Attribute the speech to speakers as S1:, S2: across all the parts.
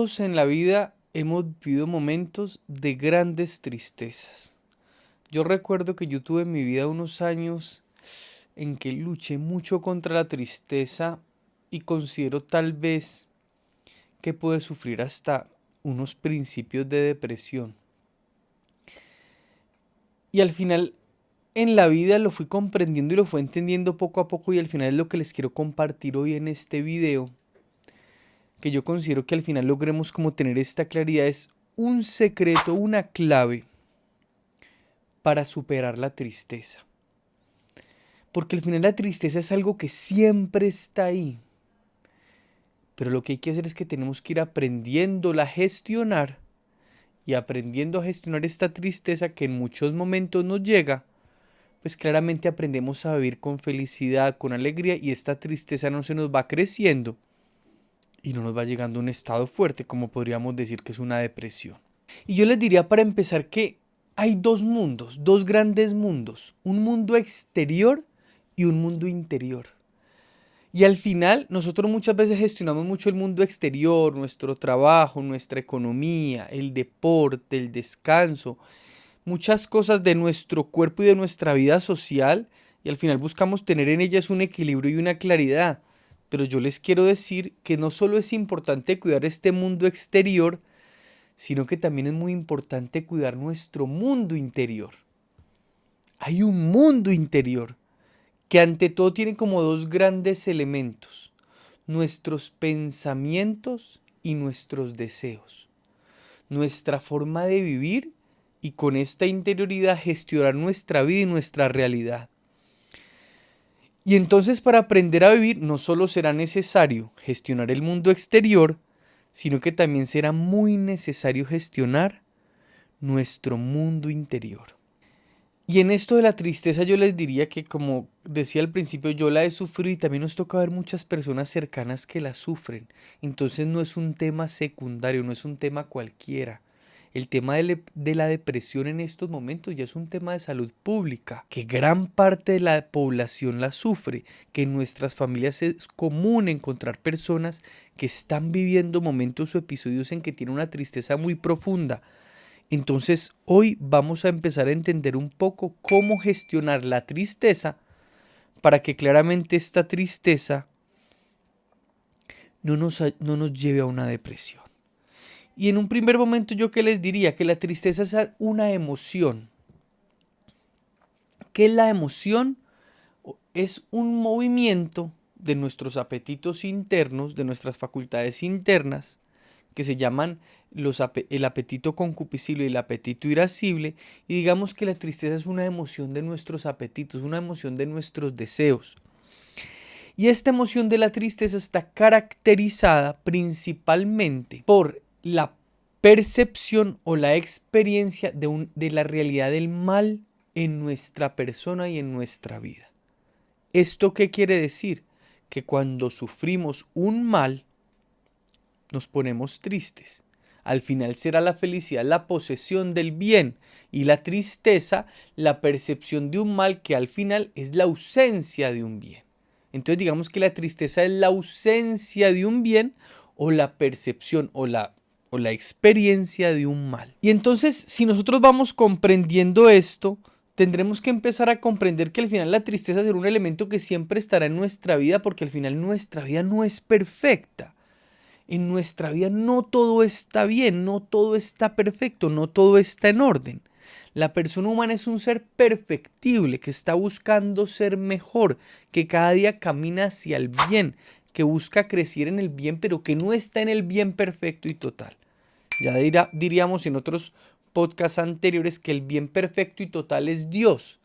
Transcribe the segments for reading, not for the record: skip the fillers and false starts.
S1: Todos en la vida hemos vivido momentos de grandes tristezas. Yo recuerdo que yo tuve en mi vida unos años en que luché mucho contra la tristeza y considero tal vez que pude sufrir hasta unos principios de depresión. Y al final en la vida lo fui comprendiendo y lo fui entendiendo poco a poco, y al final es lo que les quiero compartir hoy en este video, que yo considero que al final logremos como tener esta claridad. Es un secreto, una clave para superar la tristeza. Porque al final la tristeza es algo que siempre está ahí. Pero lo que hay que hacer es que tenemos que ir aprendiéndola a gestionar, y aprendiendo a gestionar esta tristeza que en muchos momentos nos llega, pues claramente aprendemos a vivir con felicidad, con alegría, y esta tristeza no se nos va creciendo y no nos va llegando a un estado fuerte, como podríamos decir que es una depresión. Y yo les diría para empezar que hay dos mundos, dos grandes mundos, un mundo exterior y un mundo interior. Y al final nosotros muchas veces gestionamos mucho el mundo exterior, nuestro trabajo, nuestra economía, el deporte, el descanso, muchas cosas de nuestro cuerpo y de nuestra vida social, y al final buscamos tener en ellas un equilibrio y una claridad. Pero yo les quiero decir que no solo es importante cuidar este mundo exterior, sino que también es muy importante cuidar nuestro mundo interior. Hay un mundo interior que ante todo tiene como dos grandes elementos: nuestros pensamientos y nuestros deseos, nuestra forma de vivir, y con esta interioridad gestionar nuestra vida y nuestra realidad. Y entonces, para aprender a vivir no solo será necesario gestionar el mundo exterior, sino que también será muy necesario gestionar nuestro mundo interior. Y en esto de la tristeza yo les diría que, como decía al principio, yo la he sufrido y también nos toca ver muchas personas cercanas que la sufren. Entonces no es un tema secundario, no es un tema cualquiera. El tema de la depresión en estos momentos ya es un tema de salud pública, que gran parte de la población la sufre, que en nuestras familias es común encontrar personas que están viviendo momentos o episodios en que tienen una tristeza muy profunda. Entonces hoy vamos a empezar a entender un poco cómo gestionar la tristeza para que claramente esta tristeza no nos lleve a una depresión. Y en un primer momento, yo que les diría que la tristeza es una emoción. ¿Qué es la emoción? Es un movimiento de nuestros apetitos internos, de nuestras facultades internas, que se llaman el apetito concupiscible y el apetito irascible. Y digamos que la tristeza es una emoción de nuestros apetitos, una emoción de nuestros deseos. Y esta emoción de la tristeza está caracterizada principalmente por la percepción o la experiencia de la realidad del mal en nuestra persona y en nuestra vida. ¿Esto qué quiere decir? Que cuando sufrimos un mal, nos ponemos tristes. Al final será la felicidad la posesión del bien, y la tristeza la percepción de un mal, que al final es la ausencia de un bien. Entonces digamos que la tristeza es la ausencia de un bien, o la percepción o la experiencia de un mal. Y entonces, si nosotros vamos comprendiendo esto, tendremos que empezar a comprender que al final la tristeza será un elemento que siempre estará en nuestra vida, porque al final nuestra vida no es perfecta. En nuestra vida no todo está bien, no todo está perfecto, no todo está en orden. La persona humana es un ser perfectible, que está buscando ser mejor, que cada día camina hacia el bien, que busca crecer en el bien, pero que no está en el bien perfecto y total. Ya diríamos en otros podcasts anteriores que el bien perfecto y total es Dios.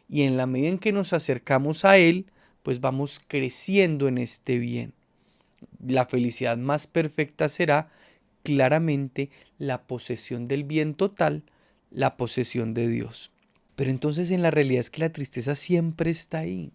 S1: Y en la medida en que nos acercamos a Él, pues vamos creciendo en este bien. La felicidad más perfecta será claramente la posesión del bien total, la posesión de Dios. Pero entonces en la realidad es que la tristeza siempre está ahí.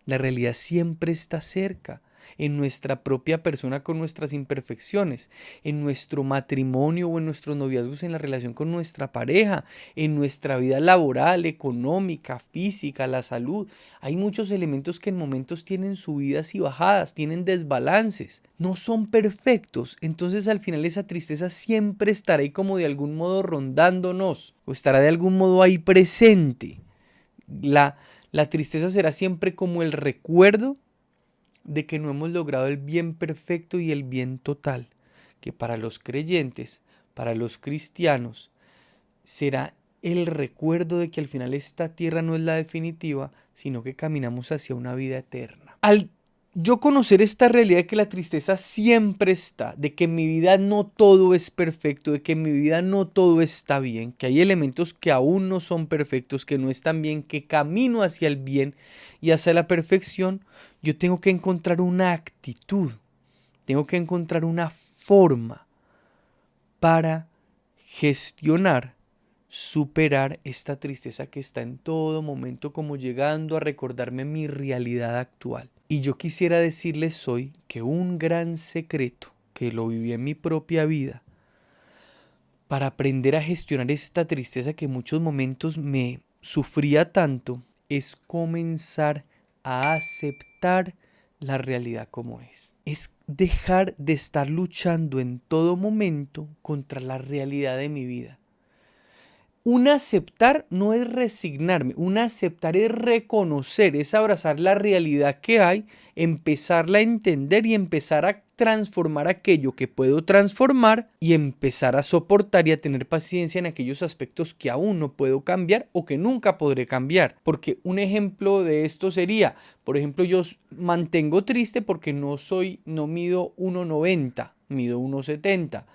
S1: La realidad siempre está cerca. en nuestra propia persona con nuestras imperfecciones, en nuestro matrimonio o en nuestros noviazgos, en la relación con nuestra pareja, en nuestra vida laboral, económica, física, la salud. Hay muchos elementos que en momentos tienen subidas y bajadas, tienen desbalances, no son perfectos. Entonces al final esa tristeza siempre estará ahí como de algún modo rondándonos o estará de algún modo ahí presente. La tristeza será siempre como el recuerdo de que no hemos logrado el bien perfecto y el bien total, que para los creyentes, para los cristianos, será el recuerdo de que al final esta tierra no es la definitiva, sino que caminamos hacia una vida eterna. Al yo conocer esta realidad de que la tristeza siempre está, de que en mi vida no todo es perfecto, de que en mi vida no todo está bien, que hay elementos que aún no son perfectos, que no están bien, que camino hacia el bien y hacia la perfección, yo tengo que encontrar una actitud, tengo que encontrar una forma para gestionar, superar esta tristeza que está en todo momento como llegando a recordarme mi realidad actual. Y yo quisiera decirles hoy que un gran secreto, que lo viví en mi propia vida, para aprender a gestionar esta tristeza que en muchos momentos me sufría tanto, es comenzar a aceptar la realidad como es. Es dejar de estar luchando en todo momento contra la realidad de mi vida. Un aceptar no es resignarme, un aceptar es reconocer, es abrazar la realidad que hay, empezarla a entender y empezar a transformar aquello que puedo transformar y empezar a soportar y a tener paciencia en aquellos aspectos que aún no puedo cambiar o que nunca podré cambiar. Porque un ejemplo de esto sería, por ejemplo, yo mantengo triste porque no mido 1,90, mido 1,70.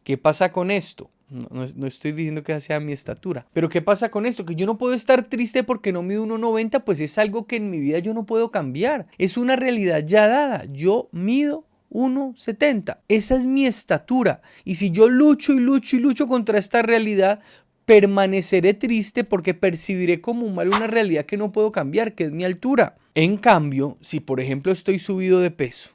S1: ¿Qué pasa con esto? No estoy diciendo que sea mi estatura. Pero ¿qué pasa con esto? Que yo no puedo estar triste porque no mido 1,90, pues es algo que en mi vida yo no puedo cambiar. Es una realidad ya dada. Yo mido 1,70. Esa es mi estatura. Y si yo lucho y lucho y lucho contra esta realidad, permaneceré triste porque percibiré como un mal una realidad que no puedo cambiar, que es mi altura. En cambio, si por ejemplo estoy subido de peso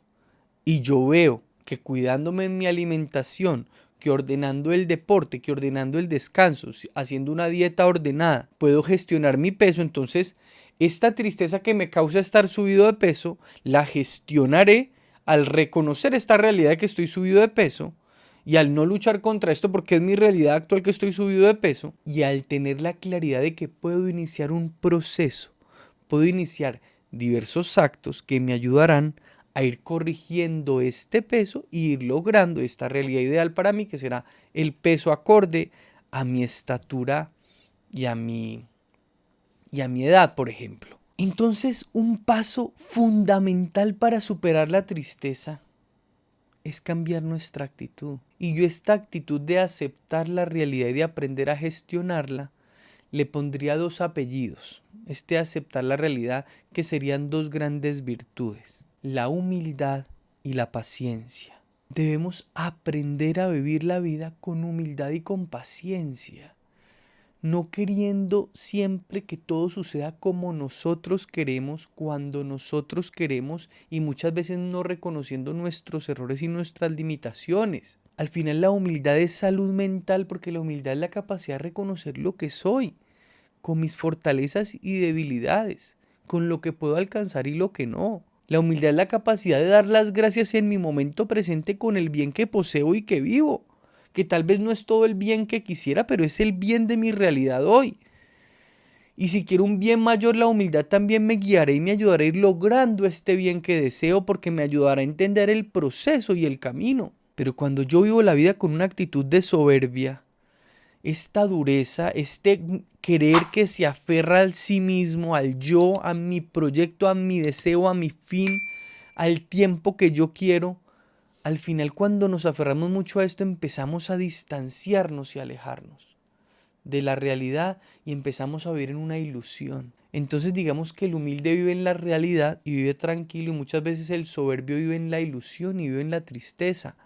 S1: y yo veo que cuidándome en mi alimentación, que ordenando el deporte, que ordenando el descanso, haciendo una dieta ordenada, puedo gestionar mi peso, entonces esta tristeza que me causa estar subido de peso, la gestionaré al reconocer esta realidad de que estoy subido de peso y al no luchar contra esto porque es mi realidad actual que estoy subido de peso y al tener la claridad de que puedo iniciar un proceso, puedo iniciar diversos actos que me ayudarán a ir corrigiendo este peso y ir logrando esta realidad ideal para mí, que será el peso acorde a mi estatura y a mi edad, por ejemplo. Entonces, un paso fundamental para superar la tristeza es cambiar nuestra actitud. Y yo esta actitud de aceptar la realidad y de aprender a gestionarla, le pondría 2 apellidos. Aceptar la realidad, que serían 2 grandes virtudes: la humildad y la paciencia. Debemos aprender a vivir la vida con humildad y con paciencia, no queriendo siempre que todo suceda como nosotros queremos, cuando nosotros queremos, y muchas veces no reconociendo nuestros errores y nuestras limitaciones. Al final la humildad es salud mental, porque la humildad es la capacidad de reconocer lo que soy, con mis fortalezas y debilidades, con lo que puedo alcanzar y lo que no. La humildad es la capacidad de dar las gracias en mi momento presente con el bien que poseo y que vivo, que tal vez no es todo el bien que quisiera, pero es el bien de mi realidad hoy. Y si quiero un bien mayor, la humildad también me guiará y me ayudará a ir logrando este bien que deseo, porque me ayudará a entender el proceso y el camino. Pero cuando yo vivo la vida con una actitud de soberbia, esta dureza, este querer que se aferra al sí mismo, al yo, a mi proyecto, a mi deseo, a mi fin, al tiempo que yo quiero, al final cuando nos aferramos mucho a esto empezamos a distanciarnos y alejarnos de la realidad y empezamos a vivir en una ilusión. Entonces digamos que el humilde vive en la realidad y vive tranquilo, y muchas veces el soberbio vive en la ilusión y vive en la tristeza.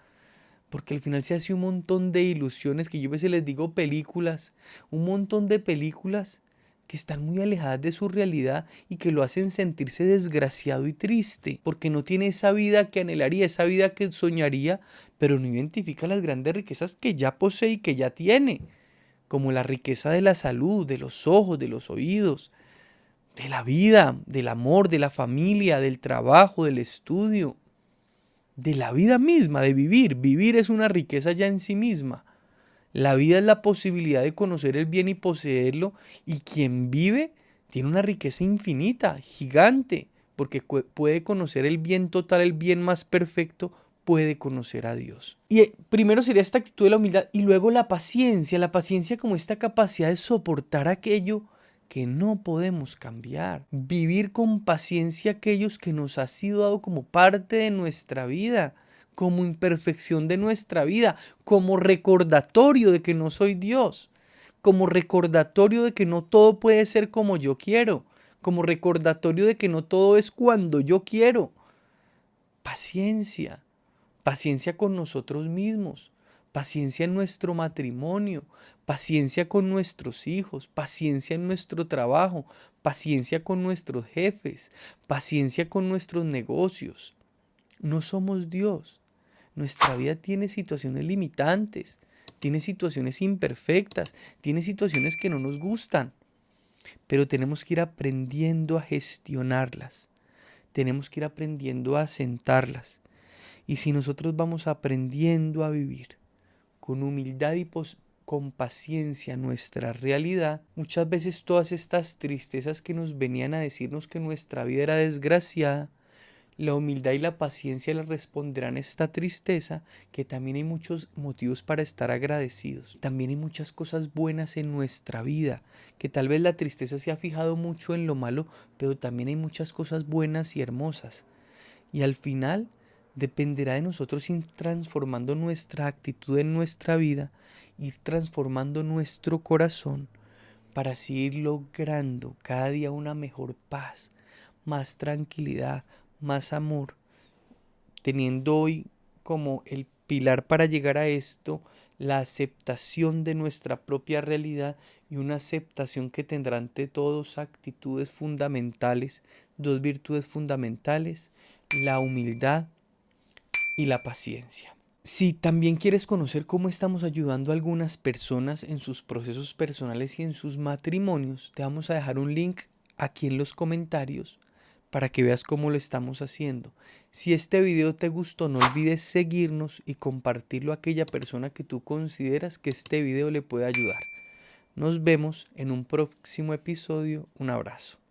S1: Porque al final se hace un montón de ilusiones, que yo a veces les digo películas, un montón de películas que están muy alejadas de su realidad y que lo hacen sentirse desgraciado y triste, porque no tiene esa vida que anhelaría, esa vida que soñaría, pero no identifica las grandes riquezas que ya posee y que ya tiene, como la riqueza de la salud, de los ojos, de los oídos, de la vida, del amor, de la familia, del trabajo, del estudio, de la vida misma, de vivir. Vivir es una riqueza ya en sí misma. La vida es la posibilidad de conocer el bien y poseerlo, y quien vive tiene una riqueza infinita, gigante, porque puede conocer el bien total, el bien más perfecto, puede conocer a Dios. Y primero sería esta actitud de la humildad y luego la paciencia como esta capacidad de soportar aquello que no podemos cambiar. Vivir con paciencia aquellos que nos ha sido dado como parte de nuestra vida, como imperfección de nuestra vida, como recordatorio de que no soy Dios, como recordatorio de que no todo puede ser como yo quiero, como recordatorio de que no todo es cuando yo quiero. Paciencia, paciencia con nosotros mismos, paciencia en nuestro matrimonio, paciencia con nuestros hijos, paciencia en nuestro trabajo, paciencia con nuestros jefes, paciencia con nuestros negocios. No somos Dios. Nuestra vida tiene situaciones limitantes, tiene situaciones imperfectas, tiene situaciones que no nos gustan, pero tenemos que ir aprendiendo a gestionarlas, tenemos que ir aprendiendo a asentarlas. Y si nosotros vamos aprendiendo a vivir con humildad y con paciencia nuestra realidad, muchas veces todas estas tristezas que nos venían a decirnos que nuestra vida era desgraciada, la humildad y la paciencia le responderán a esta tristeza, que también hay muchos motivos para estar agradecidos. También hay muchas cosas buenas en nuestra vida, que tal vez la tristeza se ha fijado mucho en lo malo, pero también hay muchas cosas buenas y hermosas. Y al final dependerá de nosotros ir transformando nuestra actitud en nuestra vida, ir transformando nuestro corazón, para así ir logrando cada día una mejor paz, más tranquilidad, más amor, teniendo hoy como el pilar para llegar a esto la aceptación de nuestra propia realidad, y una aceptación que tendrá ante todos actitudes fundamentales, dos virtudes fundamentales: la humildad y la paciencia. Si también quieres conocer cómo estamos ayudando a algunas personas en sus procesos personales y en sus matrimonios, te vamos a dejar un link aquí en los comentarios para que veas cómo lo estamos haciendo. Si este video te gustó, no olvides seguirnos y compartirlo a aquella persona que tú consideras que este video le puede ayudar. Nos vemos en un próximo episodio. Un abrazo.